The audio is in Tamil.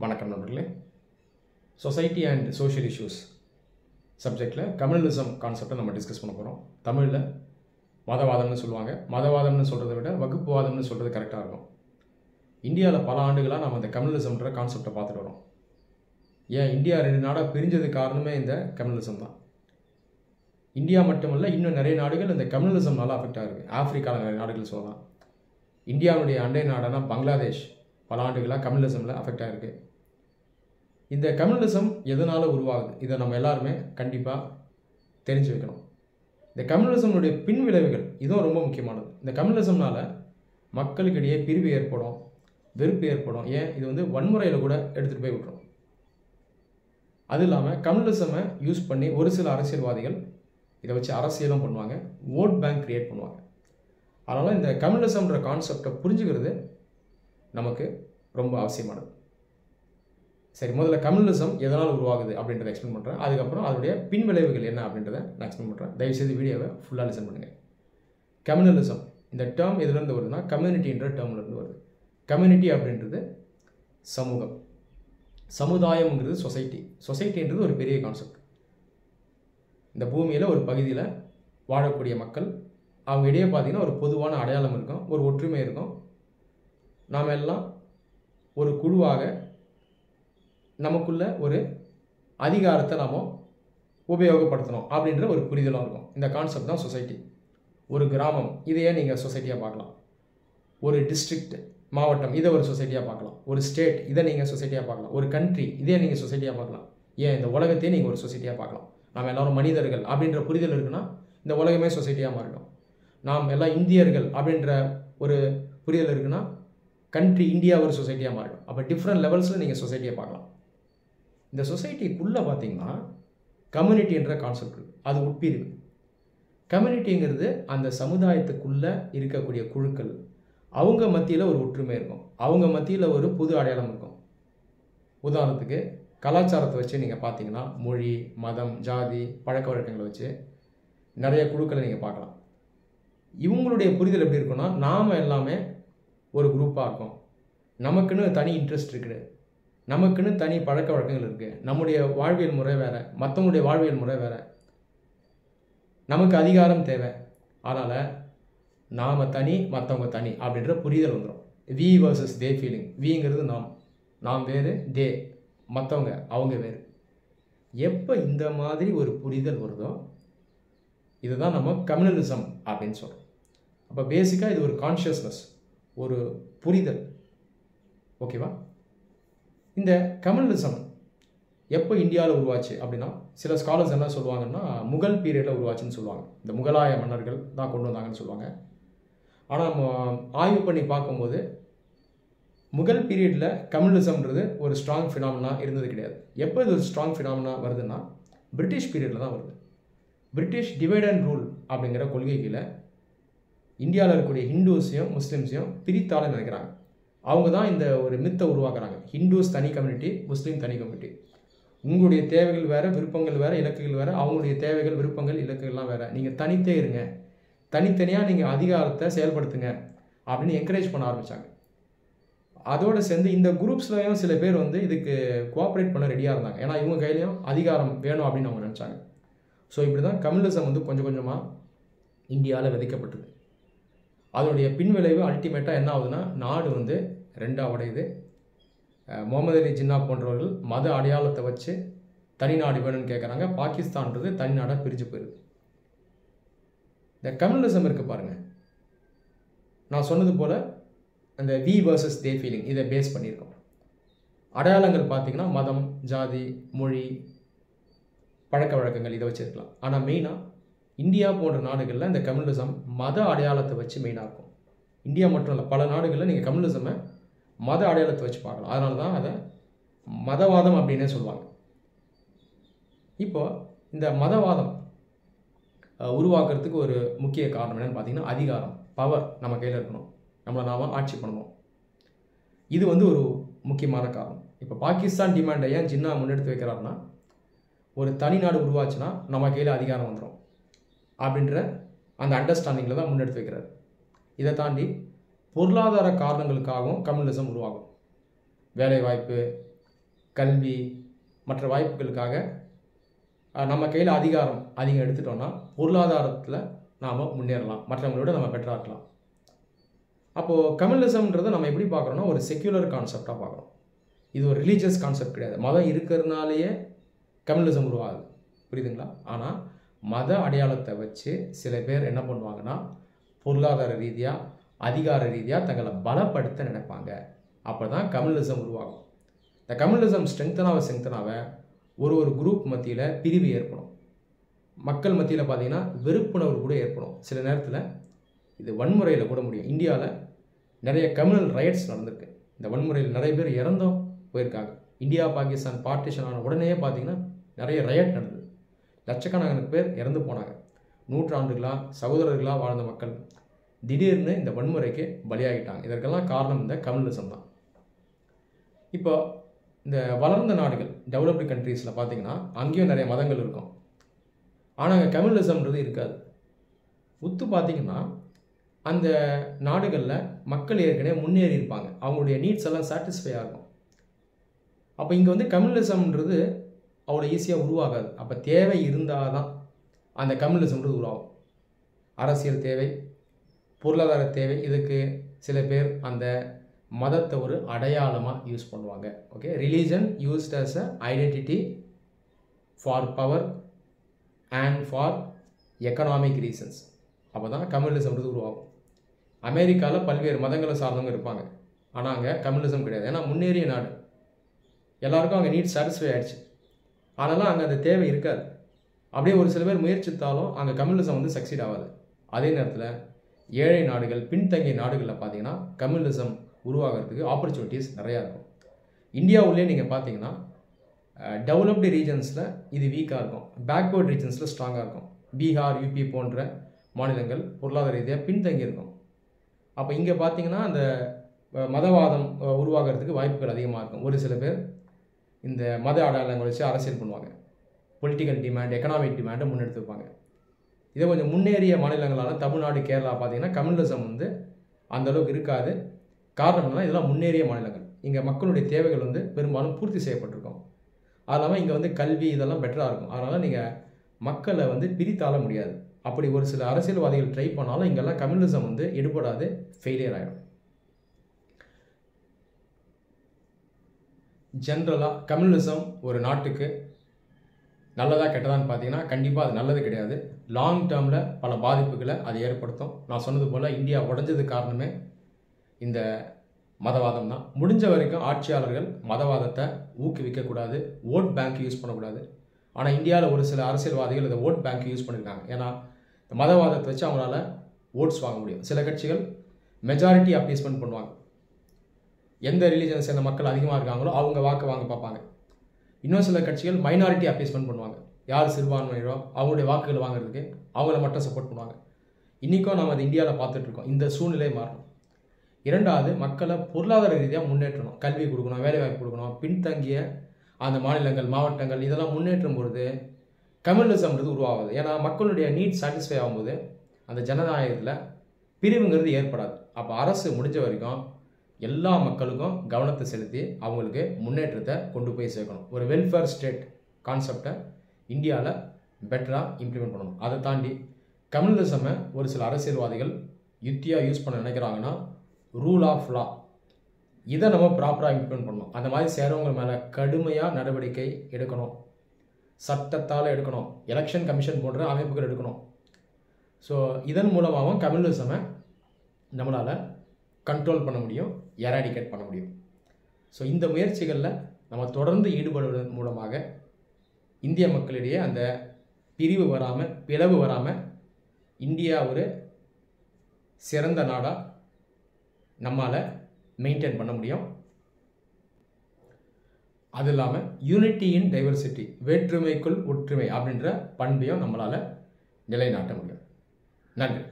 வணக்கம் நண்பர்களே. சொசைட்டி அண்ட் சோஷியல் இஷ்யூஸ் சப்ஜெக்டில் கம்யூனலிசம் கான்செப்டை நம்ம டிஸ்கஸ் பண்ண போகிறோம். தமிழில் மதவாதம்னு சொல்லுவாங்க. மதவாதம்னு சொல்கிறத விட வகுப்புவாதம்னு சொல்கிறது கரெக்டாக இருக்கும். இந்தியாவில் பல ஆண்டுகளாக நம்ம அந்த கம்யூனலிசம்ன்ற கான்செப்டை பார்த்துட்டு வரோம். ஏன் இந்தியா 2 நாடாக பிரிஞ்சதுக்கு காரணமே இந்த கம்யூனலிசம் தான். இந்தியா மட்டுமல்ல, இன்னும் நிறைய நாடுகள் இந்த கம்யூனலிசம்னால அஃபெக்ட் ஆகிருக்கு. ஆப்பிரிக்காவில் நிறைய நாடுகள் சொல்லலாம். இந்தியாவுடைய அண்டை நாடான பங்களாதேஷ் பல ஆண்டுகளாக கம்யூனலிசமில் அஃபெக்ட் ஆகிருக்கு. இந்த கம்யூனலிசம் எதனால் உருவாகுது, இதை நம்ம எல்லாருமே கண்டிப்பாக தெரிஞ்சு வைக்கணும். இந்த கம்யூனலிசம்னுடைய பின் விளைவுகள் இதுவும் ரொம்ப முக்கியமானது. இந்த கம்யூனலிசம்னால மக்களுக்கிடையே பிரிவு ஏற்படும், வெறுப்பு ஏற்படும். ஏன் இது வன்முறையில் கூட எடுத்துகிட்டு போய் விட்டுரும். அது இல்லாமல் கம்யூனலிசமை யூஸ் பண்ணி ஒரு சில அரசியல்வாதிகள் இதை வச்சு அரசியலும் பண்ணுவாங்க, ஓட் பேங்க் கிரியேட் பண்ணுவாங்க. அதனால் இந்த கம்யூனலிசம்ன்ற கான்செப்டை புரிஞ்சுக்கிறது நமக்கு ரொம்ப அவசியமானது. சரி, முதல்ல கம்யூனலிசம் எதனால் உருவாகுது அப்படின்றத எக்ஸ்பிளைன் பண்ணுறேன். அதுக்கப்புறம் அதனுடைய பின் விளைவுகள் என்ன அப்படின்றத நான் எக்ஸ்பிளைன் பண்ணுறேன். தயவுசெய்து வீடியோவை ஃபுல்லாக லிசன் பண்ணுங்கள். கம்யூனலிசம் இந்த டேர்ம் எதுலேருந்து வருதுன்னா கம்யூனிட்டின்ற டேர்ம்லேருந்து வருது. கம்யூனிட்டி அப்படின்றது சமூகம், சமுதாயம்ங்கிறது சொசைட்டி. சொசைட்டின்றது ஒரு பெரிய கான்செப்ட். இந்த பூமியில் ஒரு பகுதியில் வாழக்கூடிய மக்கள், அவங்க இடையே பார்த்திங்கன்னா ஒரு பொதுவான அடையாளம் இருக்கும், ஒரு ஒற்றுமை இருக்கும். நாம் எல்லாம் ஒரு குழுவாக நமக்குள்ள ஒரு அதிகாரத்தை நாம் உபயோகப்படுத்தணும் அப்படின்ற ஒரு புரிதலாக இருக்கும். இந்த கான்செப்ட் தான் சொசைட்டி. ஒரு கிராமம், இதையே நீங்கள் சொசைட்டியாக பார்க்கலாம். ஒரு டிஸ்ட்ரிக்ட், மாவட்டம், இதை ஒரு சொசைட்டியாக பார்க்கலாம். ஒரு ஸ்டேட், இதை நீங்கள் சொசைட்டியாக பார்க்கலாம். ஒரு கண்ட்ரி, இதே நீங்கள் சொசைட்டியாக பார்க்கலாம். ஏன் இந்த உலகத்தையே நீங்கள் ஒரு சொசைட்டியாக பார்க்கலாம். நாம் எல்லோரும் மனிதர்கள் அப்படின்ற புரிதல் இருக்குன்னா இந்த உலகமே சொசைட்டியாக மாறிடும். நாம் எல்லாம் இந்தியர்கள் அப்படின்ற ஒரு புரிதல் இருக்குன்னா கண்ட்ரி இந்தியா ஒரு சொசைட்டியாக மாறிடும். அப்போ டிஃப்ரெண்ட் லெவல்ஸில் நீங்கள் சொசைட்டியை பார்க்கலாம். இந்த சொசைட்டிக்குள்ளே பார்த்தீங்கன்னா கம்யூனிட்டின்ற கான்செப்ட் இருக்குது. அது உட்பிரிவு. கம்யூனிட்டிங்கிறது அந்த சமுதாயத்துக்குள்ளே இருக்கக்கூடிய குழுக்கள், அவங்க மத்தியில் ஒரு ஒற்றுமை இருக்கும், அவங்க மத்தியில் ஒரு புது அடையாளம் இருக்கும். உதாரணத்துக்கு கலாச்சாரத்தை வச்சு நீங்கள் பார்த்தீங்கன்னா மொழி, மதம், ஜாதி, பழக்க வழக்கங்களை வச்சு நிறைய குழுக்களை நீங்கள் பார்க்கலாம். இவங்களுடைய புரிதல் எப்படி இருக்குன்னா, நாம் எல்லாமே ஒரு குரூப்பாக இருக்கும், நமக்குன்னு தனி இன்ட்ரெஸ்ட் இருக்குது, நமக்குன்னு தனி பழக்க வழக்கங்கள் இருக்குது, நம்முடைய வாழ்வியல் முறை வேறு, மற்றவங்களுடைய வாழ்வியல் முறை வேறு, நமக்கு அதிகாரம் தேவை, அதனால் நாம் தனி மற்றவங்க தனி அப்படின்ற புரிதல் வந்துடும். We versus they feeling. விங்கிறது நாம் வேறு, தே மற்றவங்க அவங்க வேறு. எப்போ இந்த மாதிரி ஒரு புரிதல் வருதோ இதுதான் நம்ம கம்யூனலிசம் அப்படின்னு சொல்கிறோம். அப்போ பேசிக்காக இது ஒரு கான்ஷியஸ்னஸ், ஒரு புரிதல். ஓகேவா? இந்த கம்யூனலிசம் எப்போ இந்தியாவில் உருவாச்சு அப்படின்னா, சில ஸ்காலர்ஸ் என்ன சொல்லுவாங்கன்னா முகல் பீரியடில் உருவாச்சுன்னு சொல்லுவாங்க. இந்த முகலாய மன்னர்கள் தான் கொண்டு வந்தாங்கன்னு சொல்லுவாங்க. ஆனால் நம்ம ஆய்வு பண்ணி பார்க்கும்போது முகல் பீரியடில் கம்யூனலிசம்ன்றது ஒரு ஸ்ட்ராங் ஃபினாமினா இருந்தது கிடையாது. எப்போ இது ஒரு ஸ்ட்ராங் ஃபினாமினா வருதுன்னா பிரிட்டிஷ் பீரியடில் தான் வருது. பிரிட்டிஷ் டிவைட் அண்ட் ரூல் அப்படிங்கிற கொள்கை கீழே இந்தியாவில் இருக்கக்கூடிய ஹிந்துஸையும் முஸ்லீம்ஸையும் பிரித்தால நினைக்கிறாங்க. அவங்க தான் இந்த ஒரு மித்தை உருவாக்குறாங்க. ஹிந்துஸ் தனி கம்யூனிட்டி, முஸ்லீம் தனி கம்யூனிட்டி. உங்களுடைய தேவைகள் வேறு, விருப்பங்கள் வேறு, இலக்குகள் வேறு, அவங்களுடைய தேவைகள், விருப்பங்கள், இலக்குகள்லாம் வேறு. நீங்கள் தனித்தே இருங்க, தனித்தனியாக நீங்கள் அதிகாரத்தை செயல்படுத்துங்க அப்படின்னு என்கரேஜ் பண்ண ஆரம்பித்தாங்க. அதோடு சேர்ந்து இந்த குரூப்ஸ்லையும் சில பேர் இதுக்கு கோஆப்ரேட் பண்ண ரெடியாக இருந்தாங்க. ஏன்னா இவங்க கையிலையும் அதிகாரம் வேணும் அப்படின்னு அவங்க நினச்சாங்க. ஸோ இப்படி தான் கம்யூனலிசம் கொஞ்சம் கொஞ்சமாக இந்தியாவில் விதைக்கப்பட்டது. அதனுடைய பின்விளைவு அல்டிமேட்டாக என்ன ஆகுதுன்னா, நாடு 2ஆக உடையுது. முகமது அலி ஜின்னா போன்றவர்கள் மத அடையாளத்தை வச்சு தனி நாடு வேணும்னு கேட்குறாங்க. பாகிஸ்தான்றது தனி நாடாக பிரிஞ்சு போயிடுது. இந்த கம்யூனலிசம் இருக்குது பாருங்கள், நான் சொன்னது போல் அந்த வி வர்சஸ் தே ஃபீலிங் இதை பேஸ் பண்ணியிருக்கோம். அடையாளங்கள் பார்த்திங்கன்னா மதம், ஜாதி, மொழி, பழக்க வழக்கங்கள் இதை வச்சுருக்கலாம். ஆனால் மெயினாக இந்தியா போன்ற நாடுகளில் இந்த கம்யூனலிசம் மத அடையாளத்தை வச்சு மெயினாக இருக்கும். இந்தியா மட்டும் இல்லை, பல நாடுகளில் நீங்கள் கம்யூனலிசமை மத அடையாளத்தை வச்சு பார்க்கலாம். அதனால தான் அதை மதவாதம் அப்படின்னே சொல்லுவாங்க. இப்போது இந்த மதவாதம் உருவாக்குறதுக்கு ஒரு முக்கிய காரணம் என்னென்னு பார்த்தீங்கன்னா அதிகாரம், பவர் நம்ம கையில் இருக்கணும், நம்மளை நாம் ஆட்சி பண்ணணும். இது ஒரு முக்கியமான காரணம். இப்போ பாகிஸ்தான் டிமாண்டை ஏன் ஜின்னா முன்னெடுத்து வைக்கிறாருன்னா, ஒரு தனி நாடு உருவாச்சுன்னா நம்ம கையில் அதிகாரம் வந்துடும் அப்படின்ற அந்த அண்டர்ஸ்டாண்டிங்கில் தான் முன்னெடுத்து வைக்கிறார். இதை தாண்டி பொருளாதார காரணங்களுக்காகவும் கம்யூனலிசம் உருவாகும். வேலைவாய்ப்பு, கல்வி மற்ற வாய்ப்புகளுக்காக நம்ம கையில் அதிகாரம் அதிகம் எடுத்துட்டோம்னா பொருளாதாரத்தில் நாம் முன்னேறலாம், மற்றவங்களோட நம்ம பெட்டராக இருக்கலாம். அப்போது கம்யூனலிசம்ன்றதை நம்ம எப்படி பார்க்குறோன்னா ஒரு செக்யூலர் கான்செப்டாக பார்க்குறோம். இது ஒரு ரிலீஜியஸ் கான்செப்ட் கிடையாது. மதம் இருக்கிறதுனாலேயே கம்யூனலிசம் உருவாகுது, புரியுதுங்களா? ஆனால் மத அடையாளத்தை வச்சு சில பேர் என்ன பண்ணுவாங்கன்னா பொருளாதார ரீதியாக அதிகார ரீதியாக தங்களை பலப்படுத்த நினைப்பாங்க. அப்போ தான் கம்யூனலிசம் உருவாகும். இந்த கம்யூனலிசம் ஸ்ட்ரெங்தனாக ஒரு குரூப் மத்தியில் பிரிவு ஏற்படும். மக்கள் மத்தியில் பார்த்திங்கன்னா வெறுப்புணர்வு கூட ஏற்படும். சில நேரத்தில் இது வன்முறையில் கூட முடியும். இந்தியாவில் நிறைய கம்யூனல் ரைட்ஸ் நடந்திருக்கு. இந்த வன்முறையில் நிறைய பேர் இறந்தும் போயிருக்காங்க. இந்தியா பாகிஸ்தான் பார்ட்டிஷன் ஆன உடனே பார்த்திங்கன்னா நிறைய ரயட் நடந்தது. லட்சக்கணக்கான பேர் இறந்து போனாங்க. நூற்றாண்டுகளாக சகோதரர்களாக வாழ்ந்த மக்கள் திடீர்னு இந்த வன்முறைக்கு பலியாகிட்டாங்க. இதற்கெல்லாம் காரணம் இந்த கம்யூனலிசம் தான். இப்போ இந்த வளர்ந்த நாடுகள் டெவலப்டு கண்ட்ரீஸில் பார்த்திங்கன்னா அங்கேயும் நிறைய மதங்கள் இருக்கும். ஆனால் அங்கே கம்யூனலிசம்ன்றது இருக்காது. உத்து பார்த்திங்கன்னா அந்த நாடுகளில் மக்கள் ஏற்கனவே முன்னேறி இருப்பாங்க, அவங்களுடைய நீட்ஸ் எல்லாம் சாட்டிஸ்ஃபை ஆகும். அப்போ இங்கே வந்து கம்யூனலிசம்ன்றது அவ்வளோ ஈஸியாக உருவாகாது. அப்போ தேவை இருந்தால் தான் அந்த கம்யூனலிசம்ன்றது உருவாகும். அரசியல் தேவை, பொருளாதார தேவை, இதுக்கு சில பேர் அந்த மதத்தை ஒரு அடையாளமாக யூஸ் பண்ணுவாங்க. Okay, religion used as a identity for power and for economic reasons. அப்போ தான் கம்யூனலிசம்ன்றது உருவாகும். அமெரிக்காவில் பல்வேறு மதங்களை சார்ந்தவங்க இருப்பாங்க, ஆனால் அங்கே கம்யூனலிசம் கிடையாது. ஏன்னா முன்னேறிய நாடு, எல்லாருக்கும் அங்கே நீட் சாட்டிஸ்ஃபை ஆகிடுச்சு. ஆனாலும் அங்கே அந்த தேவை இருக்காது. அப்படியே ஒரு சில பேர் முயற்சித்தாலும் அங்கே கம்யூனலிசம் வந்து சக்சீட் ஆகாது. அதே நேரத்தில் ஏழை நாடுகள், பின்தங்கிய நாடுகளில் பார்த்தீங்கன்னா கம்யூனலிசம் உருவாகிறதுக்கு ஆப்பர்ச்சுனிட்டிஸ் நிறையா இருக்கும். இந்தியாவுள்ளே நீங்கள் பார்த்தீங்கன்னா டெவலப்டு ரீஜன்ஸில் இது வீக்காக இருக்கும், பேக்வேர்ட் ரீஜன்ஸில் ஸ்ட்ராங்காக இருக்கும். பீகார், யூபி போன்ற மாநிலங்கள் பொருளாதார ரீதியாக பின்தங்கி இருக்கும். அப்போ இங்கே பார்த்தீங்கன்னா அந்த மதவாதம் உருவாகிறதுக்கு வாய்ப்புகள் அதிகமாக இருக்கும். ஒரு சில பேர் இந்த மத அடையாளங்களை வச்சு அரசியல் பண்ணுவாங்க, பொலிட்டிக்கல் டிமாண்ட், எக்கனாமிக் டிமாண்டை முன்னெடுத்து வைப்பாங்க. இதே கொஞ்சம் முன்னேறிய மாநிலங்களான தமிழ்நாடு, கேரளா பார்த்தீங்கன்னா கம்யூனலிசம் வந்து அந்தளவுக்கு இருக்காது. காரணம் என்னன்னா இதெல்லாம் முன்னேறிய மாநிலங்கள், இங்கே மக்களுடைய தேவைகள் வந்து பெரும்பாலும் பூர்த்தி செய்யப்பட்டிருக்கும். அது இல்லாமல் இங்கே வந்து கல்வி இதெல்லாம் பெட்டராக இருக்கும். அதனால் நீங்கள் மக்களை வந்து பிரித்தாள முடியாது. அப்படி ஒரு சில அரசியல்வாதிகள் ட்ரை பண்ணாலும் இங்கெல்லாம் கம்யூனலிசம் வந்து எடுபடாது, ஃபெயிலியர் ஆகிடும். ஜென்ரலாக கம்யூனலிசம் ஒரு நாட்டுக்கு நல்லதாக கெட்டதான்னு பார்த்தீங்கன்னா கண்டிப்பாக அது நல்லது கிடையாது. லாங் டேர்மில் பல பாதிப்புகளை அது ஏற்படுத்தும். நான் சொன்னது போல் இந்தியா உடைஞ்சதுக்கு காரணமே இந்த மதவாதம் தான். முடிஞ்ச வரைக்கும் ஆட்சியாளர்கள் மதவாதத்தை ஊக்குவிக்கக்கூடாது, ஓட் பேங்க் யூஸ் பண்ணக்கூடாது. ஆனால் இந்தியாவில் ஒரு சில அரசியல்வாதிகள் இதை ஓட் பேங்க் யூஸ் பண்ணியிருக்காங்க. ஏன்னா இந்த மதவாதத்தை வச்சு அவங்களால ஓட்ஸ் வாங்க முடியும். சில கட்சிகள் மெஜாரிட்டி அப்பீஸ்மெண்ட் பண்ணுவாங்க. எந்த ரிலீஜனை சேர்ந்த மக்கள் அதிகமாக இருக்காங்களோ அவங்க வாக்கு வாங்க பார்ப்பாங்க. இன்னும் சில கட்சிகள் மைனாரிட்டி அப்பீஸ்மெண்ட் பண்ணுவாங்க. யார் சிறுபான்மையினரோ அவங்களுடைய வாக்குகள் வாங்குறதுக்கு அவங்கள மட்டும் சப்போர்ட் பண்ணுவாங்க. இன்றைக்கும் நம்ம அது இந்தியாவில் பார்த்துட்ருக்கோம். இந்த சூழ்நிலை மாறணும். இரண்டாவது, மக்களை பொருளாதார ரீதியாக முன்னேற்றணும், கல்வி கொடுக்கணும், வேலைவாய்ப்பு கொடுக்கணும். பின்தங்கிய அந்த மாநிலங்கள், மாவட்டங்கள் இதெல்லாம் முன்னேற்றும் பொழுது கம்யூனலிசம்ன்றது உருவாகுது. ஏன்னா மக்களுடைய நீட் சாட்டிஸ்ஃபை ஆகும்போது அந்த ஜனநாயகத்தில் பிரிவுங்கிறது ஏற்படாது. அப்போ அரசு முடிஞ்ச வரைக்கும் எல்லா மக்களுக்கும் கவனத்தை செலுத்தி அவங்களுக்கு முன்னேற்றத்தை கொண்டு போய் சேர்க்கணும். ஒரு வெல்ஃபேர் ஸ்டேட் கான்செப்டை இந்தியாவில் பெட்டராக இம்ப்ளிமெண்ட் பண்ணணும். அதை தாண்டி கம்யூனலிசமை ஒரு சில அரசியல்வாதிகள் யுத்தியாக யூஸ் பண்ண நினைக்கிறாங்கன்னா ரூல் ஆஃப் லா இதை நம்ம ப்ராப்பராக இம்ப்ளிமெண்ட் பண்ணணும். அந்த மாதிரி சேரவங்க மேலே கடுமையாக நடவடிக்கை எடுக்கணும், சட்டத்தால் எடுக்கணும், எலெக்ஷன் கமிஷன் போன்ற அமைப்புகள் எடுக்கணும். ஸோ இதன் மூலமாகவும் கம்யூனலிசமை நம்மளால் கண்ட்ரோல் பண்ண முடியும், எராடிகேட் பண்ண முடியும். ஸோ இந்த முயற்சிகளில் நம்ம தொடர்ந்து ஈடுபடுவதன் மூலமாக இந்திய மக்களிடையே அந்த பிரிவு வராமல், பிளவு வராமல் இந்தியா ஒரு சிறந்த நாடாக நம்மால் மெயின்டைன் பண்ண முடியும். அது இல்லாமல் யூனிட்டி இன் டைவர்சிட்டி, வேற்றுமைக்குள் ஒற்றுமை அப்படின்ற பண்பையும் நம்மளால் நிலைநாட்ட முடியும். நன்றி.